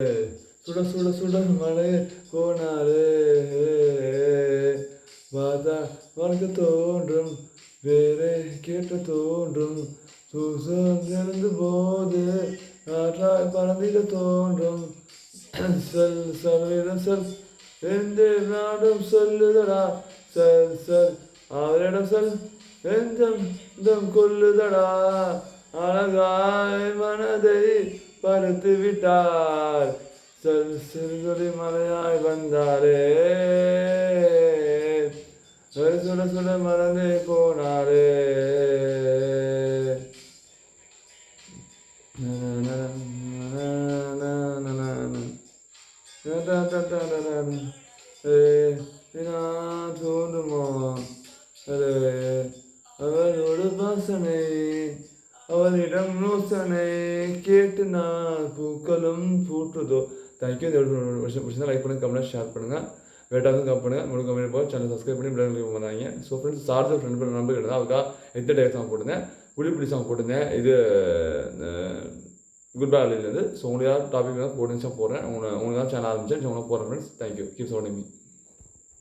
சுட சுட சுட மழை போனாலே வாதா வழக்க தோன்றும் வேறே கேட்ட தோன்றும் சூசம் எழுந்து போது காற்றாய் பறந்திட தோன்றும் சொல் சொல்லிடம் சொல் எந்த நாடும் சொல்லுதடா சொல் சொல் அவரிடம் சொல் எந்தம் கொல்லுதடா அழகாய் மனதை பருத்து விட்டார் சொல் சிறுதுளி மலையாய் வந்தாரே சுட சுட மறந்தே போனாரே தோன்றுமோ அவளோடு வாசனை அவளிடம் யோசனை கேட்டு நான் பூக்களும் பூட்டுதோ. தேங்க்யூ. இந்த விஷயம் பிடிச்சிருந்தா லைக் பண்ணுங்கள், கமெண்ட் ஷேர் பண்ணுங்கள், வேட்டாவது கமெண்ட் பண்ணுங்கள், முழு கமெண்ட் போக சேனல் சப்ஸ்கிரைப் பண்ணி பிள்ளைங்களுக்கு வந்தாங்க. So friends charger friend number கிடையாது அதுக்காக எத்த டே சாங் போட்டிருந்தேன், புளி சாங் போட்டிருந்தேன். இது குட் பை அலிலேருந்து. ஸோ உங்களுக்கு டாபிக் தான் போடுச்சா போடுறேன். உங்களுக்கு தான் சேனல் ஆரம்பிச்சேன். உங்களுக்கு போகிறேன் friends. Thank you. Keep supporting me.